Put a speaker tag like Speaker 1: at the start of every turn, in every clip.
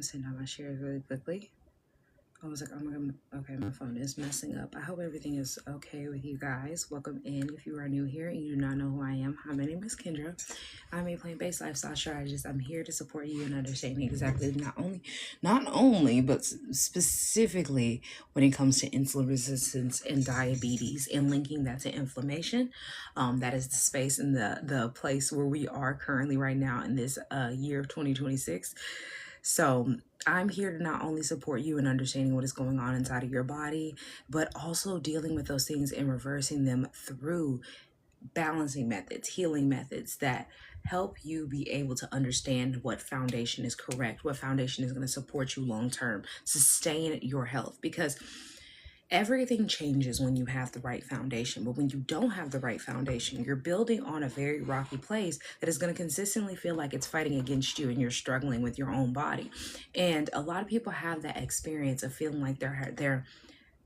Speaker 1: Send out my shares really quickly. I was like, oh my god, okay, my phone is messing up. I hope everything is okay with you guys. Welcome in. If you are new here and you do not know who I am, hi, my name is Kendra. I'm a plant-based lifestyle strategist. I'm here to support you in understanding exactly not only, but specifically when it comes to insulin resistance and diabetes and linking that to inflammation. That is the space and the place where we are currently right now in this year of 2026. So I'm here to not only support you in understanding what is going on inside of your body, but also dealing with those things and reversing them through balancing methods, healing methods that help you be able to understand what foundation is correct, what foundation is going to support you long term, sustain your health. Because everything changes when you have the right foundation, but when you don't have the right foundation, you're building on a very rocky place that is going to consistently feel like it's fighting against you and you're struggling with your own body. And a lot of people have that experience of feeling like they're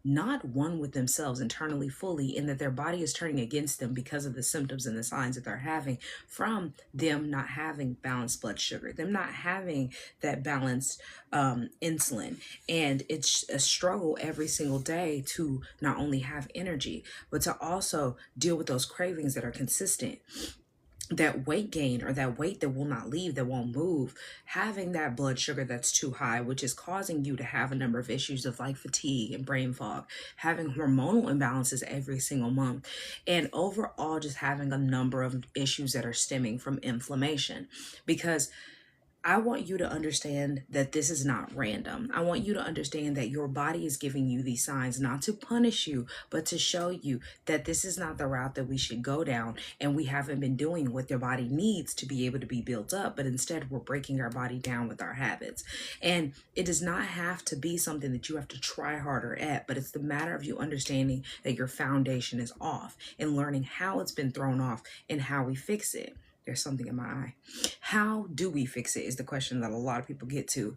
Speaker 1: not one with themselves internally fully, and that their body is turning against them because of the symptoms and the signs that they're having from them not having balanced blood sugar, them not having that balanced insulin. And it's a struggle every single day to not only have energy, but to also deal with those cravings that are consistent, that weight gain or that weight that will not leave, that won't move, having that blood sugar that's too high, which is causing you to have a number of issues of like fatigue and brain fog, having hormonal imbalances every single month, and overall just having a number of issues that are stemming from inflammation. Because I want you to understand that this is not random. I want you to understand that your body is giving you these signs not to punish you, but to show you that this is not the route that we should go down. And we haven't been doing what your body needs to be able to be built up, but instead we're breaking our body down with our habits. And it does not have to be something that you have to try harder at, but it's the matter of you understanding that your foundation is off and learning how it's been thrown off and how we fix it. There's something in my eye. How do we fix it is the question that a lot of people get to,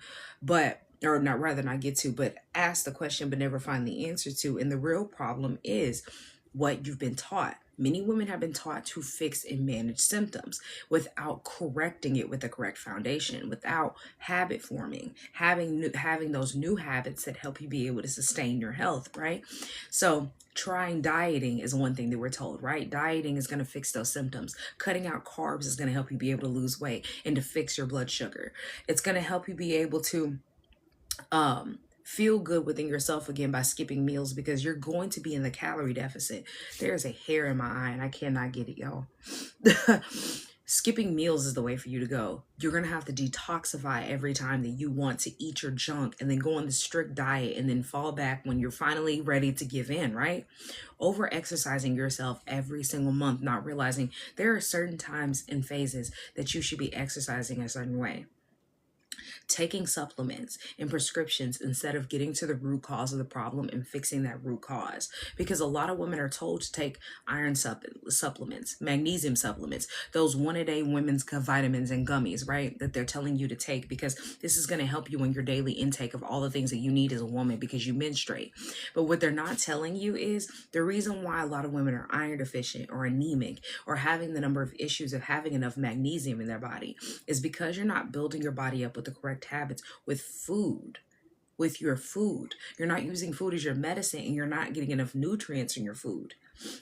Speaker 1: or not, rather not get to, but ask the question, but never find the answer to. And the real problem is what you've been taught. Many women have been taught to fix and manage symptoms without correcting it with the correct foundation, without habit forming, having those new habits that help you be able to sustain your health, right? So trying dieting is one thing that we're told, right? Dieting is going to fix those symptoms. Cutting out carbs is going to help you be able to lose weight and to fix your blood sugar. It's going to help you be able to feel good within yourself again by skipping meals, because you're going to be in the calorie deficit. There's a hair in my eye and I cannot get it, y'all. Skipping meals is the way for you to go. You're going to have to detoxify every time that you want to eat your junk, and then go on the strict diet and then fall back when you're finally ready to give in, right? Over exercising yourself every single month, not realizing there are certain times and phases that you should be exercising a certain way. Taking supplements and prescriptions instead of getting to the root cause of the problem and fixing that root cause. Because a lot of women are told to take iron supplements, magnesium supplements, those one-a-day women's vitamins and gummies, right? That they're telling you to take because this is going to help you in your daily intake of all the things that you need as a woman because you menstruate. But what they're not telling you is the reason why a lot of women are iron deficient or anemic or having the number of issues of having enough magnesium in their body is because you're not building your body up with the correct habits with food, with your food. You're not using food as your medicine, and you're not getting enough nutrients in your food.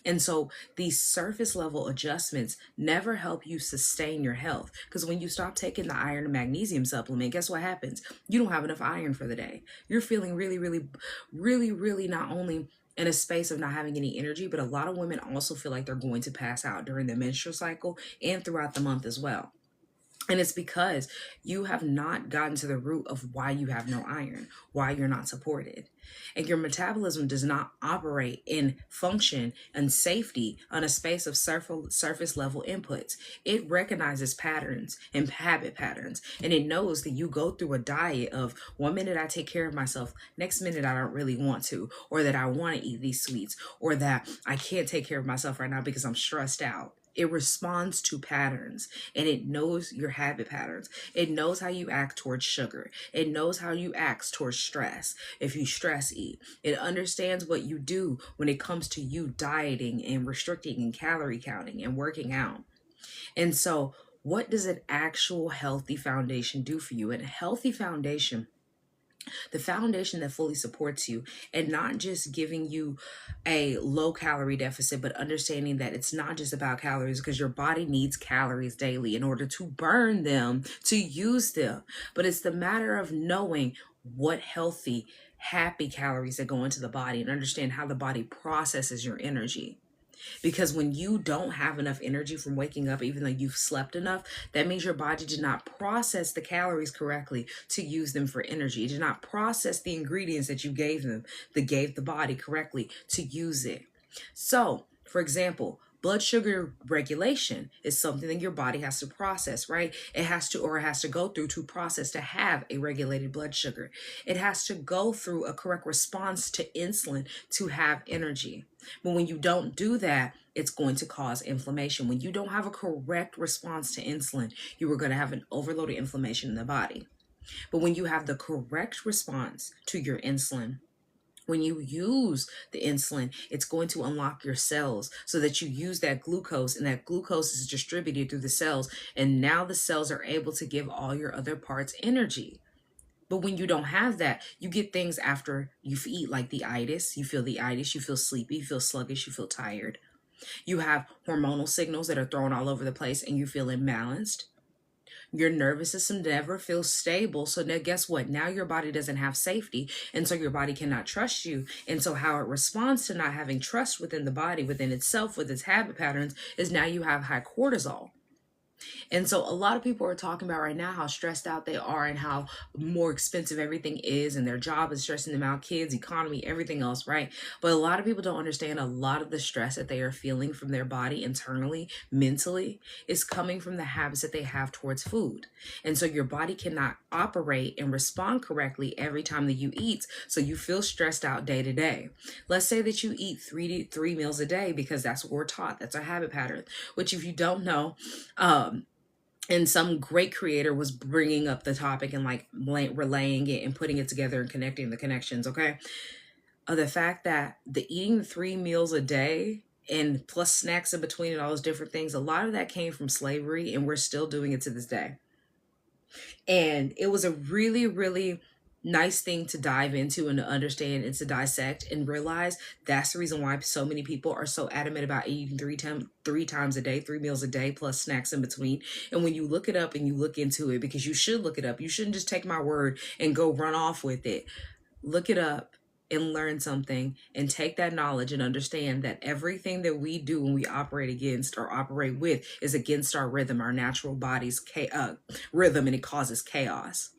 Speaker 1: And so these surface level adjustments never help you sustain your health, because when you stop taking the iron and magnesium supplement, guess what happens? You don't have enough iron for the day. You're feeling really not only in a space of not having any energy, but a lot of women also feel like they're going to pass out during the menstrual cycle and throughout the month as well. And it's because you have not gotten to the root of why you have no iron, why you're not supported. And your metabolism does not operate in function and safety on a space of surface level inputs. It recognizes patterns and habit patterns. And it knows that you go through a diet of 1 minute I take care of myself, next minute I don't really want to, or that I want to eat these sweets, or that I can't take care of myself right now because I'm stressed out. It responds to patterns, and it knows your habit patterns. It knows how you act towards sugar. It knows how you act towards stress. If you stress eat, it understands what you do when it comes to you dieting and restricting and calorie counting and working out. And so What does an actual healthy foundation do for you? And a healthy foundation, the foundation that fully supports you, and not just giving you a low calorie deficit, but understanding that it's not just about calories, because your body needs calories daily in order to burn them, to use them. But it's the matter of knowing what healthy, happy calories that go into the body, and understand how the body processes your energy. Because when you don't have enough energy from waking up, even though you've slept enough, that means your body did not process the calories correctly to use them for energy. It did not process the ingredients that you gave them, that gave the body correctly to use it. So, for example, blood sugar regulation is something that your body has to process, right? It has to go through to process to have a regulated blood sugar. It has to go through a correct response to insulin to have energy. But when you don't do that, it's going to cause inflammation. When you don't have a correct response to insulin, you are going to have an overloaded inflammation in the body. But when you have the correct response to your insulin, when you use the insulin, it's going to unlock your cells so that you use that glucose, and that glucose is distributed through the cells. And now the cells are able to give all your other parts energy. But when you don't have that, you get things after you eat, like the itis. You feel the itis, you feel sleepy, you feel sluggish, you feel tired. You have hormonal signals that are thrown all over the place and you feel imbalanced. Your nervous system never feels stable. So now guess what? Now your body doesn't have safety. And so your body cannot trust you. And so how it responds to not having trust within the body, within itself, with its habit patterns, is now you have high cortisol. And so a lot of people are talking about right now how stressed out they are and how more expensive everything is, and their job is stressing them out, kids, economy, everything else, right? But a lot of people don't understand a lot of the stress that they are feeling from their body internally, mentally, is coming from the habits that they have towards food. And so your body cannot operate and respond correctly every time that you eat. So you feel stressed out day to day. Let's say that you eat three meals a day, because that's what we're taught. That's our habit pattern, which, if you don't know, and some great creator was bringing up the topic and like relaying it and putting it together and connecting the connections. Okay. The fact that the eating 3 meals a day and plus snacks in between and all those different things, a lot of that came from slavery, and we're still doing it to this day. And it was a really, really nice thing to dive into and to understand and to dissect and realize that's the reason why so many people are so adamant about eating three times a day, 3 meals a day plus snacks in between. And when you look it up and you look into it, because you should look it up, you shouldn't just take my word and go run off with it. Look it up and learn something, and take that knowledge and understand that everything that we do when we operate against or operate with is against our rhythm, our natural body's rhythm, and it causes chaos.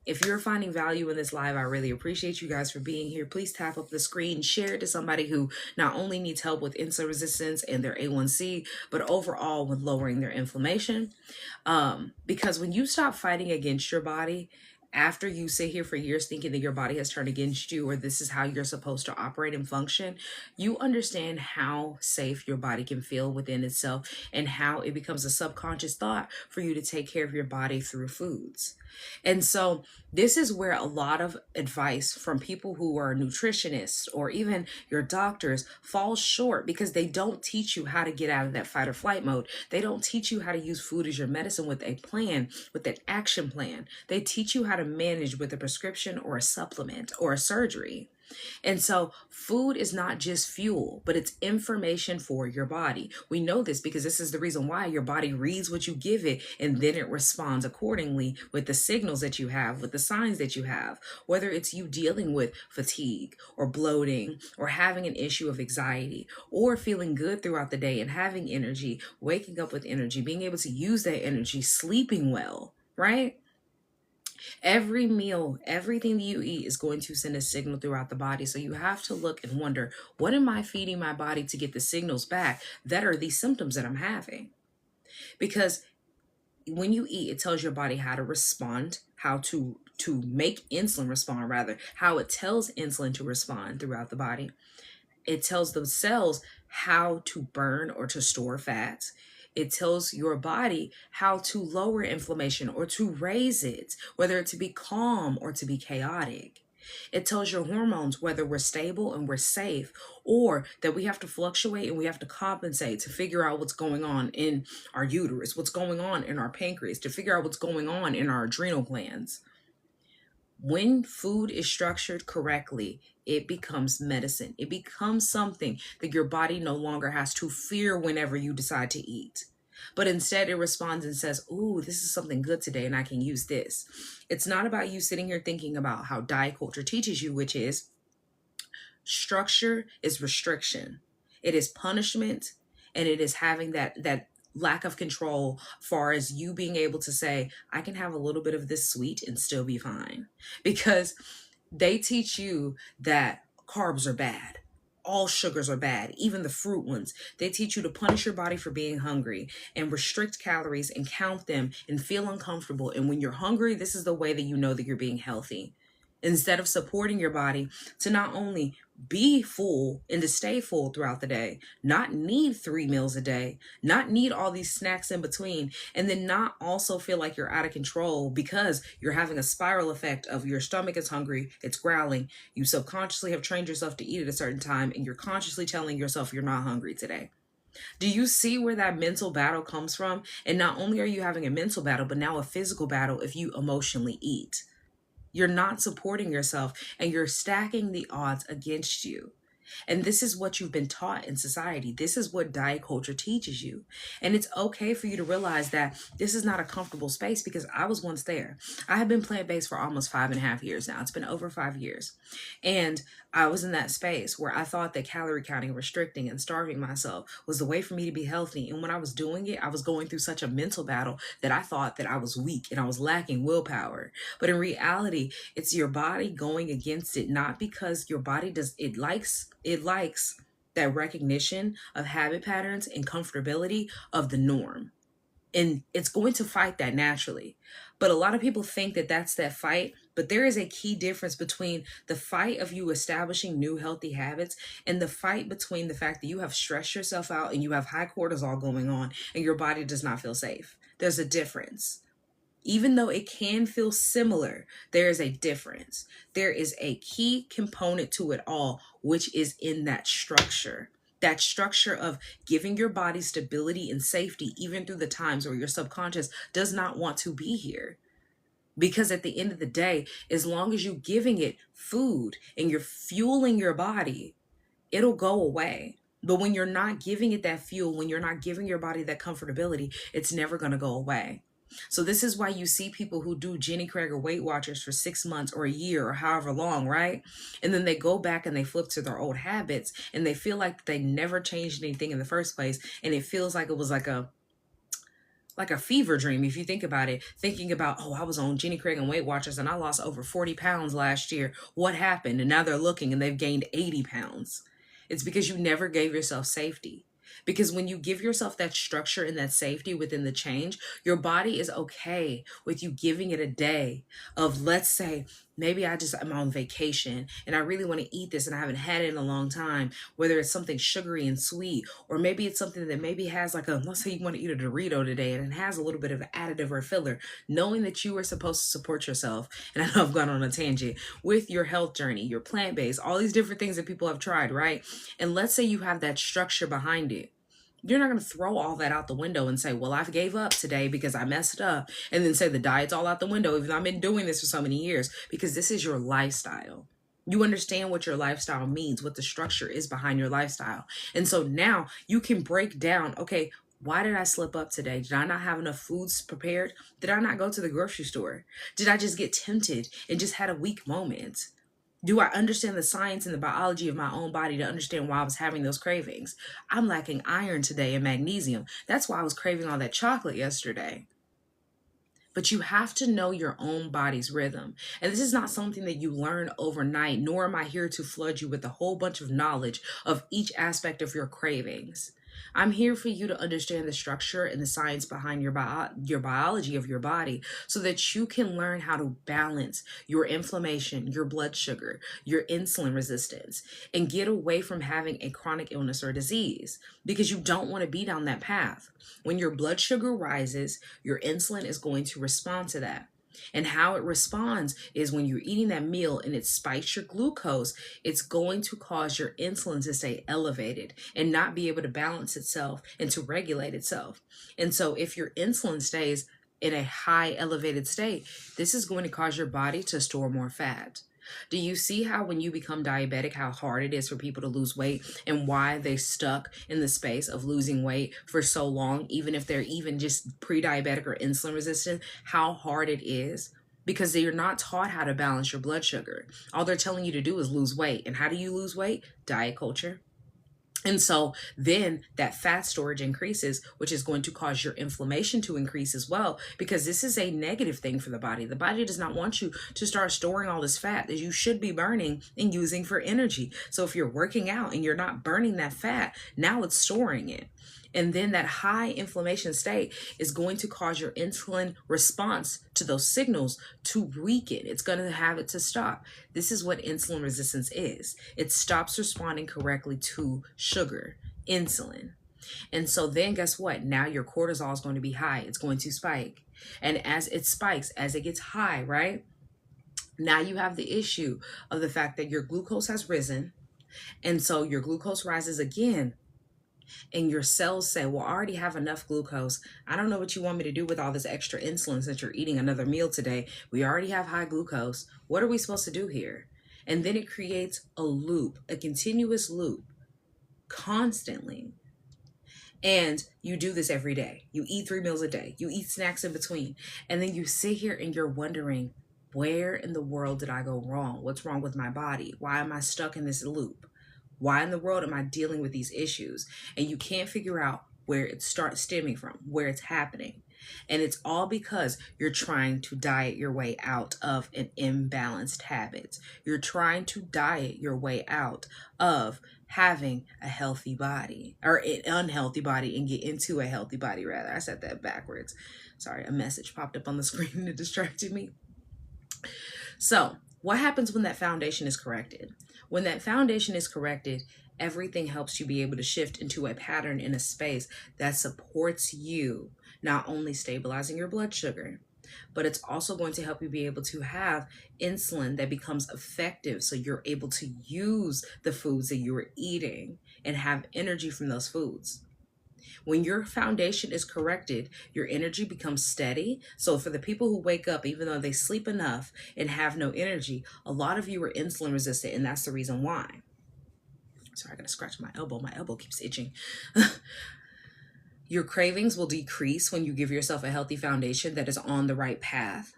Speaker 1: If you're finding value in this live, I really appreciate you guys for being here. Please tap up the screen, share it to somebody who not only needs help with insulin resistance and their A1C, but overall with lowering their inflammation. Because when you stop fighting against your body, after you sit here for years thinking that your body has turned against you, or this is how you're supposed to operate and function, you understand how safe your body can feel within itself, and how it becomes a subconscious thought for you to take care of your body through foods. And so this is where a lot of advice from people who are nutritionists or even your doctors falls short, because they don't teach you how to get out of that fight or flight mode. They don't teach you how to use food as your medicine with a plan, with an action plan. They teach you how to manage with a prescription or a supplement or a surgery. And so food is not just fuel, but it's information for your body. We know this because this is the reason why your body reads what you give it, and then it responds accordingly with the signals that you have, with the signs that you have, whether it's you dealing with fatigue or bloating or having an issue of anxiety, or feeling good throughout the day and having energy, waking up with energy, being able to use that energy, sleeping well, right? Every meal, everything that you eat is going to send a signal throughout the body. So you have to look and wonder, what am I feeding my body to get the signals back that are these symptoms that I'm having? Because when you eat, it tells your body how to respond, how to make insulin respond, rather, how it tells insulin to respond throughout the body. It tells the cells how to burn or to store fats. It tells your body how to lower inflammation or to raise it, whether it to be calm or to be chaotic. It tells your hormones whether we're stable and we're safe, or that we have to fluctuate and we have to compensate to figure out what's going on in our uterus, what's going on in our pancreas, to figure out what's going on in our adrenal glands. When food is structured correctly, it becomes medicine. It becomes something that your body no longer has to fear whenever you decide to eat. But instead, it responds and says, "Ooh, this is something good today, and I can use this." It's not about you sitting here thinking about how diet culture teaches you, which is structure is restriction, it is punishment, and it is having that lack of control far as you being able to say, I can have a little bit of this sweet and still be fine. Because they teach you that carbs are bad. All sugars are bad, even the fruit ones. They teach you to punish your body for being hungry and restrict calories and count them and feel uncomfortable. And when you're hungry, this is the way that you know that you're being healthy. Instead of supporting your body to not only be full and to stay full throughout the day, not need 3 meals a day, not need all these snacks in between, and then not also feel like you're out of control because you're having a spiral effect of your stomach is hungry, it's growling, you subconsciously have trained yourself to eat at a certain time, and you're consciously telling yourself you're not hungry today. Do you see where that mental battle comes from? And not only are you having a mental battle, but now a physical battle if you emotionally eat. You're not supporting yourself and you're stacking the odds against you. And this is what you've been taught in society. This is what diet culture teaches you. And it's okay for you to realize that this is not a comfortable space, because I was once there. I have been plant-based for almost 5.5 years now. It's been over 5 years. And I was in that space where I thought that calorie counting, restricting, and starving myself was the way for me to be healthy. And when I was doing it, I was going through such a mental battle that I thought that I was weak and I was lacking willpower. But in reality, it's your body going against it, not because your body likes that recognition of habit patterns and comfortability of the norm. And it's going to fight that naturally. But a lot of people think that that's that fight. But there is a key difference between the fight of you establishing new healthy habits and the fight between the fact that you have stressed yourself out and you have high cortisol going on and your body does not feel safe. There's a difference. Even though it can feel similar, there is a difference. There is a key component to it all, which is in that structure. That structure of giving your body stability and safety, even through the times where your subconscious does not want to be here. Because at the end of the day, as long as you're giving it food and you're fueling your body, it'll go away. But when you're not giving it that fuel, when you're not giving your body that comfortability, it's never going to go away. So this is why you see people who do Jenny Craig or Weight Watchers for 6 months or a year or however long, right? And then they go back and they flip to their old habits and they feel like they never changed anything in the first place. And it feels like it was like a fever dream, if you think about it, thinking about, oh, I was on Jenny Craig and Weight Watchers and I lost over 40 pounds last year. What happened? And now they're looking and they've gained 80 pounds. It's because you never gave yourself safety. Because when you give yourself that structure and that safety within the change, your body is okay with you giving it a day of, let's say, maybe I'm on vacation and I really want to eat this and I haven't had it in a long time, whether it's something sugary and sweet, or maybe it's something that maybe has let's say you want to eat a Dorito today and it has a little bit of additive or filler, knowing that you are supposed to support yourself. And I know I've gone on a tangent with your health journey, your plant-based, all these different things that people have tried, right? And let's say you have that structure behind it. You're not going to throw all that out the window and say, well, I gave up today because I messed up, and then say the diet's all out the window even though I've been doing this for so many years, because this is your lifestyle. You understand what your lifestyle means, what the structure is behind your lifestyle. And so now you can break down, okay, why did I slip up today? Did I not have enough foods prepared? Did I not go to the grocery store? Did I just get tempted and just had a weak moment? Do I understand the science and the biology of my own body to understand why I was having those cravings? I'm lacking iron today and magnesium. That's why I was craving all that chocolate yesterday. But you have to know your own body's rhythm. And this is not something that you learn overnight, nor am I here to flood you with a whole bunch of knowledge of each aspect of your cravings. I'm here for you to understand the structure and the science behind your biology of your body, so that you can learn how to balance your inflammation, your blood sugar, your insulin resistance, and get away from having a chronic illness or disease, because you don't want to be down that path. When your blood sugar rises, your insulin is going to respond to that. And how it responds is when you're eating that meal and it spikes your glucose, it's going to cause your insulin to stay elevated and not be able to balance itself and to regulate itself. And so if your insulin stays in a high elevated state, this is going to cause your body to store more fat. Do you see how when you become diabetic, how hard it is for people to lose weight and why they stuck in the space of losing weight for so long, even if they're even just pre-diabetic or insulin resistant, how hard it is? Because you're not taught how to balance your blood sugar. All they're telling you to do is lose weight. And how do you lose weight? Diet culture. And so then that fat storage increases, which is going to cause your inflammation to increase as well, because this is a negative thing for the body. The body does not want you to start storing all this fat that you should be burning and using for energy. So if you're working out and you're not burning that fat, now it's storing it. And then that high inflammation state is going to cause your insulin response to those signals to weaken. It's going to have it to stop. This is what insulin resistance is. It stops responding correctly to sugar, insulin. And so then guess what? Now your cortisol is going to be high. It's going to spike. And as it spikes, as it gets high, right? Now you have the issue of the fact that your glucose has risen. And so your glucose rises again. And your cells say, well, I already have enough glucose. I don't know what you want me to do with all this extra insulin since you're eating another meal today. We already have high glucose. What are we supposed to do here? And then it creates a loop, a continuous loop, constantly. And you do this every day. You eat 3 meals a day. You eat snacks in between. And then you sit here and you're wondering, where in the world did I go wrong? What's wrong with my body? Why am I stuck in this loop? Why in the world am I dealing with these issues? And you can't figure out where it starts stemming from, where it's happening. And it's all because you're trying to diet your way out of an imbalanced habit. You're trying to diet your way out of having a healthy body, or an unhealthy body, and get into a healthy body, rather. I said that backwards. Sorry, a message popped up on the screen that distracted me. So what happens when that foundation is corrected? When that foundation is corrected, everything helps you be able to shift into a pattern in a space that supports you, not only stabilizing your blood sugar, but it's also going to help you be able to have insulin that becomes effective so you're able to use the foods that you are eating and have energy from those foods. When your foundation is corrected, your energy becomes steady. So for the people who wake up, even though they sleep enough and have no energy, a lot of you are insulin resistant, and that's the reason why. Sorry, I gotta scratch my elbow. My elbow keeps itching. Your cravings will decrease when you give yourself a healthy foundation that is on the right path.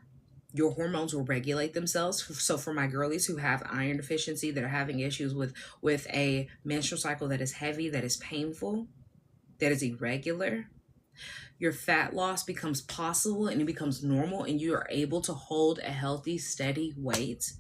Speaker 1: Your hormones will regulate themselves. So for my girlies who have iron deficiency, that are having issues with a menstrual cycle that is heavy, that is painful, that is irregular, your fat loss becomes possible and it becomes normal, and you are able to hold a healthy, steady weight.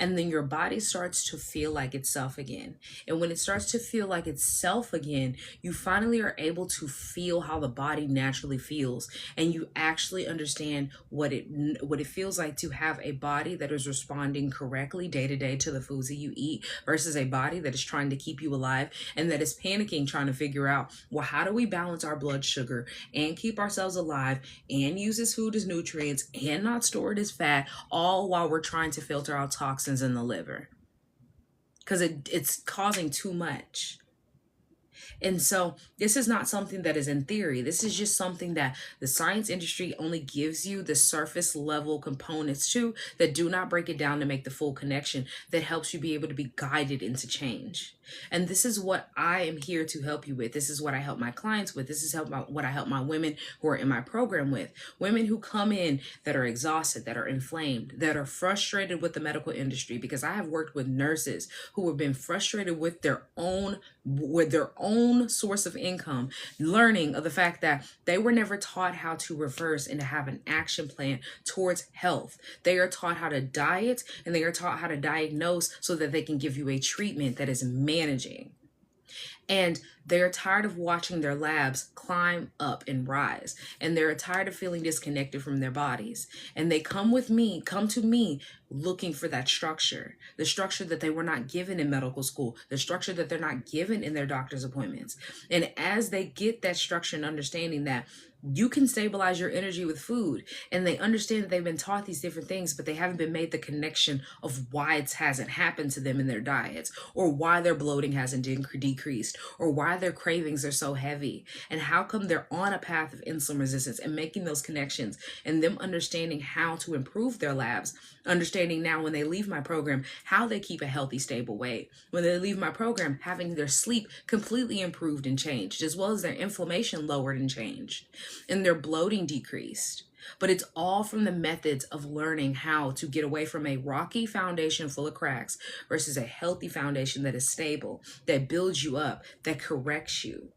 Speaker 1: And then your body starts to feel like itself again. And when it starts to feel like itself again, you finally are able to feel how the body naturally feels. And you actually understand what it feels like to have a body that is responding correctly day to day to the foods that you eat, versus a body that is trying to keep you alive and that is panicking, trying to figure out, well, how do we balance our blood sugar and keep ourselves alive and use this food as nutrients and not store it as fat, all while we're trying to filter out toxins in the liver, because it's causing too much. And so this is not something that is in theory. This is just something that the science industry only gives you the surface level components to, that do not break it down to make the full connection that helps you be able to be guided into change. And this is what I am here to help you with. This is what I help my clients with. This is what I help my women who are in my program with. Women who come in that are exhausted, that are inflamed, that are frustrated with the medical industry, because I have worked with nurses who have been frustrated with their own source of income, learning of the fact that they were never taught how to reverse and to have an action plan towards health. They are taught how to diet, and they are taught how to diagnose so that they can give you a treatment that is managing. And they're tired of watching their labs climb up and rise. And they're tired of feeling disconnected from their bodies. And they come to me looking for that structure, the structure that they were not given in medical school, the structure that they're not given in their doctor's appointments. And as they get that structure and understanding that You can stabilize your energy with food. And they understand that they've been taught these different things, but they haven't been made the connection of why it hasn't happened to them in their diets, or why their bloating hasn't decreased, or why their cravings are so heavy, and how come they're on a path of insulin resistance, and making those connections and them understanding how to improve their labs, understanding now when they leave my program, how they keep a healthy, stable weight. When they leave my program, having their sleep completely improved and changed, as well as their inflammation lowered and changed, and their bloating decreased. But it's all from the methods of learning how to get away from a rocky foundation full of cracks versus a healthy foundation that is stable, that builds you up, that corrects you.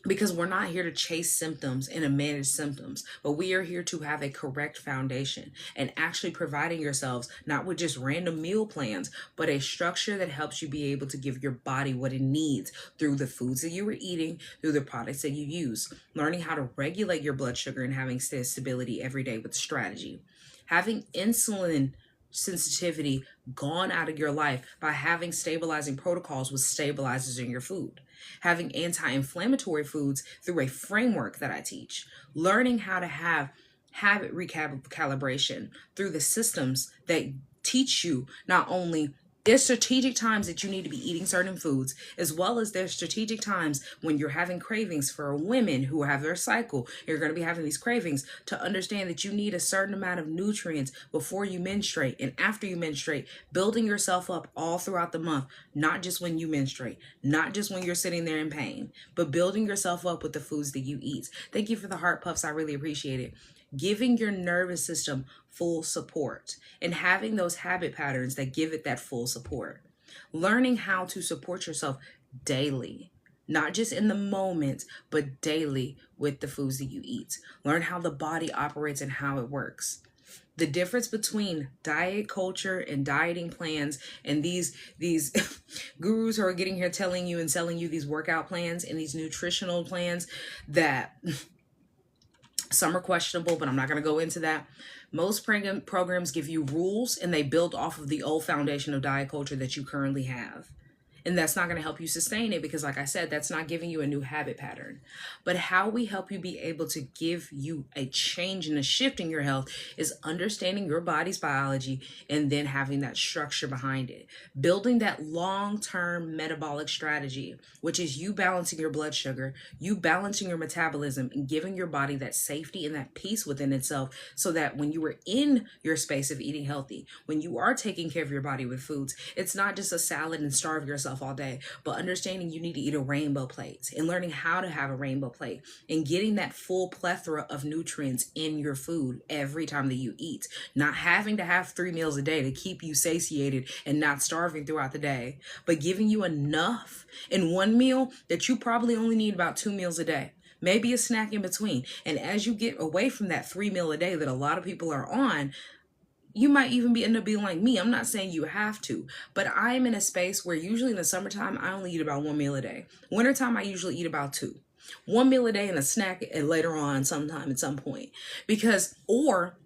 Speaker 1: Because we're not here to chase symptoms and to manage symptoms, but we are here to have a correct foundation and actually providing yourselves not with just random meal plans, but a structure that helps you be able to give your body what it needs through the foods that you are eating, through the products that you use, learning how to regulate your blood sugar and having stability every day with strategy, having insulin sensitivity gone out of your life by having stabilizing protocols with stabilizers in your food, having anti-inflammatory foods through a framework that I teach, learning how to have habit recalibration through the systems that teach you not only there's strategic times that you need to be eating certain foods, as well as there's strategic times when you're having cravings. For women who have their cycle, you're going to be having these cravings, to understand that you need a certain amount of nutrients before you menstruate and after you menstruate, building yourself up all throughout the month, not just when you menstruate, not just when you're sitting there in pain, but building yourself up with the foods that you eat. Thank you for the heart puffs. I really appreciate it. Giving your nervous system full support and having those habit patterns that give it that full support. Learning how to support yourself daily, not just in the moment, but daily with the foods that you eat. Learn how the body operates and how it works. The difference between diet culture and dieting plans and these gurus who are getting here telling you and selling you these workout plans and these nutritional plans that some are questionable, but I'm not going to go into that. Most programs give you rules and they build off of the old foundation of diet culture that you currently have. And that's not going to help you sustain it because, like I said, that's not giving you a new habit pattern. But how we help you be able to give you a change and a shift in your health is understanding your body's biology and then having that structure behind it. Building that long-term metabolic strategy, which is you balancing your blood sugar, you balancing your metabolism, and giving your body that safety and that peace within itself so that when you are in your space of eating healthy, when you are taking care of your body with foods, it's not just a salad and starve yourself all day, but understanding you need to eat a rainbow plate and learning how to have a rainbow plate and getting that full plethora of nutrients in your food every time that you eat, not having to have 3 meals a day to keep you satiated and not starving throughout the day, but giving you enough in one meal that you probably only need about 2 meals a day. Maybe a snack in between. And as you get away from that 3 meal a day that a lot of people are on, you might even end up being like me. I'm not saying you have to, but I'm in a space where usually in the summertime, I only eat about 1 meal a day. Wintertime, I usually eat about 2. 1 meal a day and a snack and later on sometime at some point. Or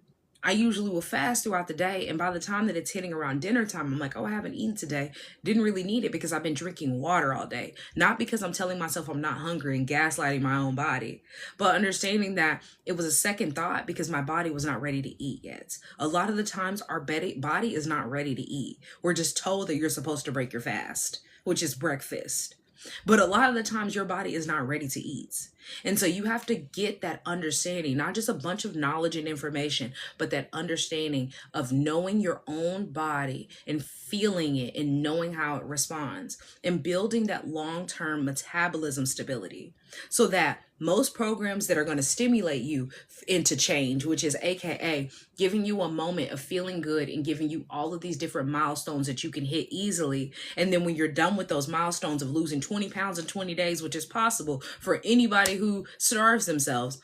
Speaker 1: I usually will fast throughout the day, and by the time that it's hitting around dinner time, I'm like, oh, I haven't eaten today. Didn't really need it because I've been drinking water all day. Not because I'm telling myself I'm not hungry and gaslighting my own body, but understanding that it was a second thought because my body was not ready to eat yet. A lot of the times our body is not ready to eat. We're just told that you're supposed to break your fast, which is breakfast. But a lot of the times your body is not ready to eat. And so you have to get that understanding, not just a bunch of knowledge and information, but that understanding of knowing your own body and feeling it and knowing how it responds and building that long-term metabolism stability so that most programs that are going to stimulate you into change, which is AKA giving you a moment of feeling good and giving you all of these different milestones that you can hit easily. And then when you're done with those milestones of losing 20 pounds in 20 days, which is possible for anybody who starves themselves,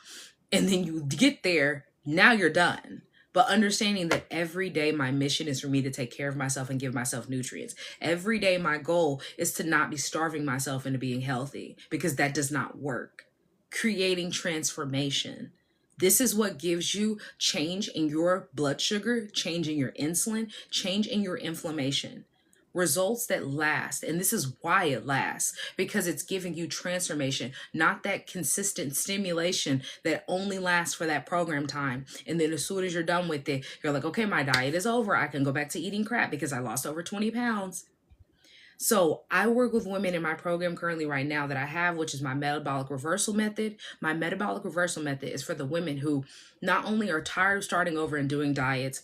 Speaker 1: and then you get there, now you're done. But understanding that every day my mission is for me to take care of myself and give myself nutrients. Every day my goal is to not be starving myself into being healthy because that does not work. Creating transformation. This is what gives you change in your blood sugar, change in your insulin, change in your inflammation. results that last. And this is why it lasts, because it's giving you transformation, not that consistent stimulation that only lasts for that program time. And then as soon as you're done with it, you're like, okay, my diet is over. I can go back to eating crap because I lost over 20 pounds. So I work with women in my program currently right now that I have, which is my metabolic reversal method. My metabolic reversal method is for the women who not only are tired of starting over and doing diets,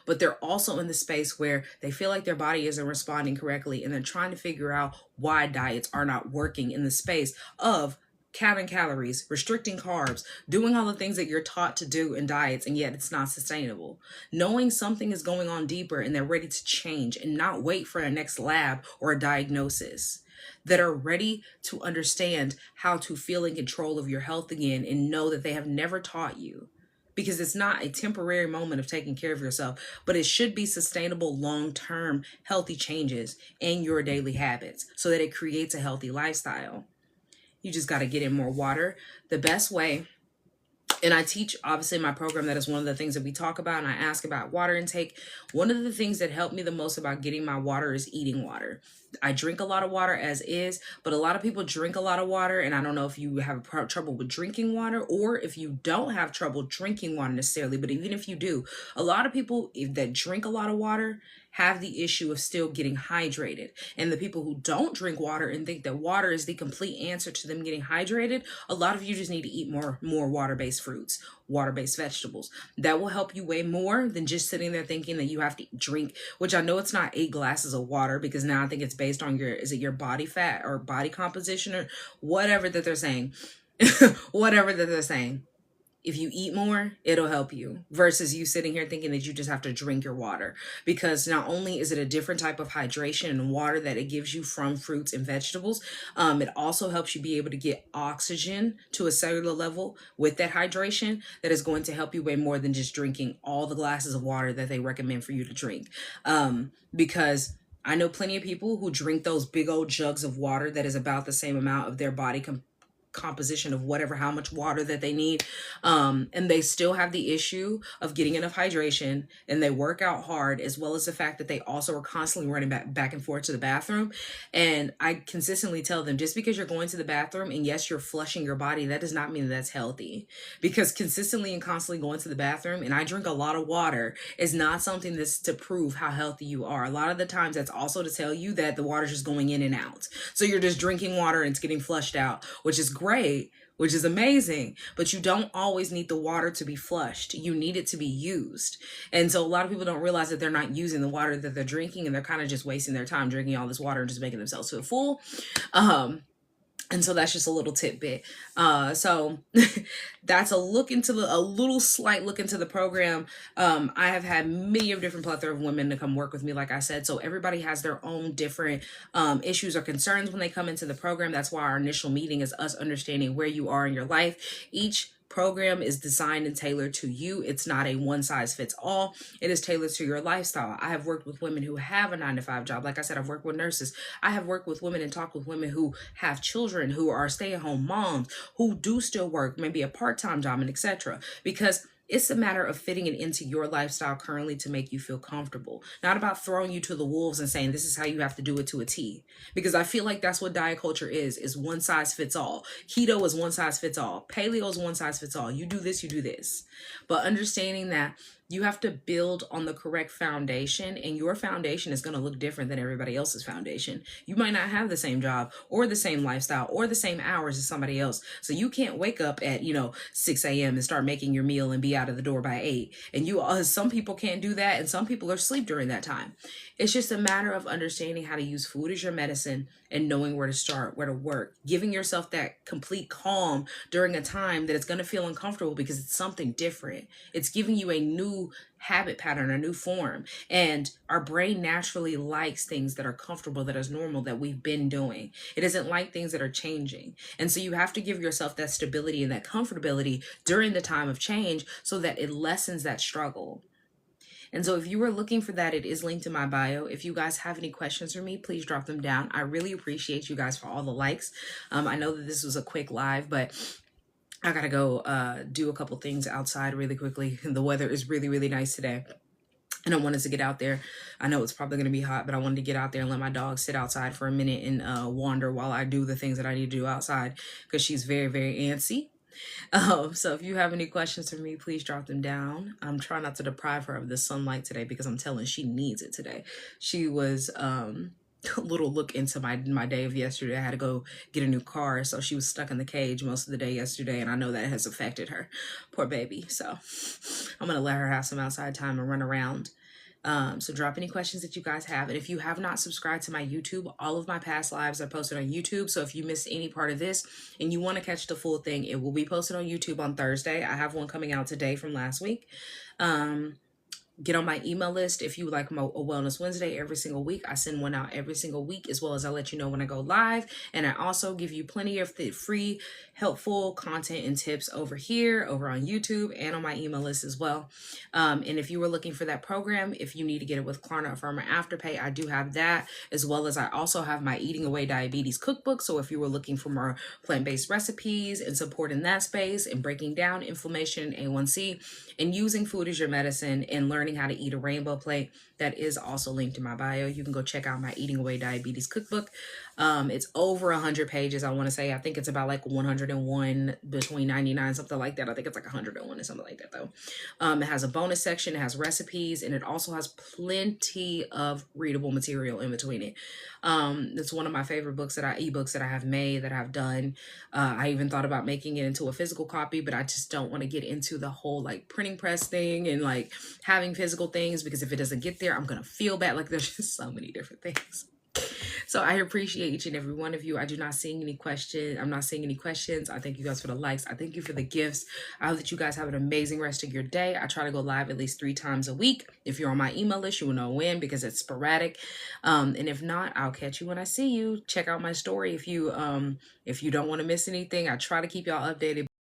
Speaker 1: but they're also in the space where they feel like their body isn't responding correctly, and they're trying to figure out why diets are not working in the space of counting calories, restricting carbs, doing all the things that you're taught to do in diets, and yet it's not sustainable. Knowing something is going on deeper and they're ready to change and not wait for a next lab or a diagnosis. That are ready to understand how to feel in control of your health again and know that they have never taught you, because it's not a temporary moment of taking care of yourself, but it should be sustainable, long-term, healthy changes in your daily habits so that it creates a healthy lifestyle. You just got to get in more water. The best way, and I teach, obviously, in my program, that is one of the things that we talk about, and I ask about water intake. One of the things that helped me the most about getting my water is eating water. I drink a lot of water as is, but a lot of people drink a lot of water, and I don't know if you have trouble with drinking water or if you don't have trouble drinking water necessarily, but even if you do, a lot of people that drink a lot of water have the issue of still getting hydrated. And the people who don't drink water and think that water is the complete answer to them getting hydrated, a lot of you just need to eat more water-based fruits, water-based vegetables. That will help you way more than just sitting there thinking that you have to drink, which I know it's not 8 glasses of water, because now I think it's based on your body fat or body composition or whatever that they're saying. Whatever that they're saying. If you eat more, it'll help you, versus you sitting here thinking that you just have to drink your water, because not only is it a different type of hydration and water that it gives you from fruits and vegetables, it also helps you be able to get oxygen to a cellular level with that hydration that is going to help you way more than just drinking all the glasses of water that they recommend for you to drink. Because I know plenty of people who drink those big old jugs of water that is about the same amount of their body composition of how much water that they need, and they still have the issue of getting enough hydration, and they work out hard, as well as the fact that they also are constantly running back and forth to the bathroom. And I consistently tell them, just because you're going to the bathroom and yes, you're flushing your body, that does not mean that's healthy, because consistently and constantly going to the bathroom, and I drink a lot of water, is not something that's to prove how healthy you are. A lot of the times that's also to tell you that the water's just going in and out, so you're just drinking water and it's getting flushed out, which is great, which is amazing, but you don't always need the water to be flushed. You need it to be used. And so a lot of people don't realize that they're not using the water that they're drinking, and they're kind of just wasting their time drinking all this water and just making themselves feel full. And so that's just a little tidbit. So that's a little slight look into the program. I have had many of different plethora of women to come work with me, like I said. So everybody has their own different issues or concerns when they come into the program. That's why our initial meeting is us understanding where you are in your life. Each program is designed and tailored to you. It's not a one size fits all. It is tailored to your lifestyle. I have worked with women who have a 9-to-5 job. Like I said, I've worked with nurses. I have worked with women and talked with women who have children, who are stay-at-home moms, who do still work, maybe a part-time job, and etc. Because it's a matter of fitting it into your lifestyle currently to make you feel comfortable. Not about throwing you to the wolves and saying this is how you have to do it to a T. Because I feel like that's what diet culture is one size fits all. Keto is one size fits all. Paleo is one size fits all. You do this, you do this. But understanding that you have to build on the correct foundation, and your foundation is going to look different than everybody else's foundation. You might not have the same job or the same lifestyle or the same hours as somebody else. So you can't wake up at, 6 a.m. and start making your meal and be out of the door by 8. And some people can't do that, and some people are asleep during that time. It's just a matter of understanding how to use food as your medicine and knowing where to start, where to work, giving yourself that complete calm during a time that it's going to feel uncomfortable because it's something different. It's giving you a new habit pattern, a new form. And our brain naturally likes things that are comfortable, that is normal, that we've been doing. It doesn't like things that are changing. And so you have to give yourself that stability and that comfortability during the time of change so that it lessens that struggle. And so if you were looking for that, it is linked in my bio. If you guys have any questions for me, please drop them down. I really appreciate you guys for all the likes. I know that this was a quick live, but I gotta go do a couple things outside really quickly. The weather is really, really nice today. and I wanted to get out there. I know it's probably going to be hot, but I wanted to get out there and let my dog sit outside for a minute and wander while I do the things that I need to do outside, because she's very, very antsy. So if you have any questions for me, please drop them down. I'm trying not to deprive her of the sunlight today, because I'm telling she needs it today. She was a little look into my day of yesterday. I had to go get a new car, so she was stuck in the cage most of the day yesterday, and I know that has affected her. Poor baby. So I'm gonna let her have some outside time and run around. So drop any questions that you guys have. And if you have not subscribed to my YouTube, all of my past lives are posted on YouTube. So if you missed any part of this and you want to catch the full thing, it will be posted on YouTube on Thursday. I have one coming out today from last week. Get on my email list if you would like a Wellness Wednesday every single week. I send one out every single week, as well as I let you know when I go live. And I also give you plenty of free, helpful content and tips over here, over on YouTube, and on my email list as well. And if you were looking for that program, if you need to get it with Klarna Affirmer Afterpay, I do have that, as well as I also have my Eating Away Diabetes cookbook. So if you were looking for more plant-based recipes and support in that space, and breaking down inflammation and A1C, and using food as your medicine, and learning how to eat a rainbow plate, that is also linked in my bio. You can go check out my Eating Away Diabetes cookbook. It's over 100 pages, I want to say. I think it's about like 101 between 99, something like that. I think it's like 101 or something like that, though. It has a bonus section, it has recipes, and it also has plenty of readable material in between it. It's one of my favorite ebooks that I have made, that I've done. I even thought about making it into a physical copy, but I just don't want to get into the whole like printing press thing and like having physical things, because if it doesn't get there, I'm gonna feel bad. Like, there's just so many different things. So I appreciate each and every one of you. I do not seeing any questions. I'm not seeing any questions. I thank you guys for the likes. I thank you for the gifts. I hope that you guys have an amazing rest of your day. I try to go live at least 3 times a week. If you're on my email list, you will know when, because it's sporadic. And if not, I'll catch you when I see you. Check out my story if you don't want to miss anything. I try to keep y'all updated.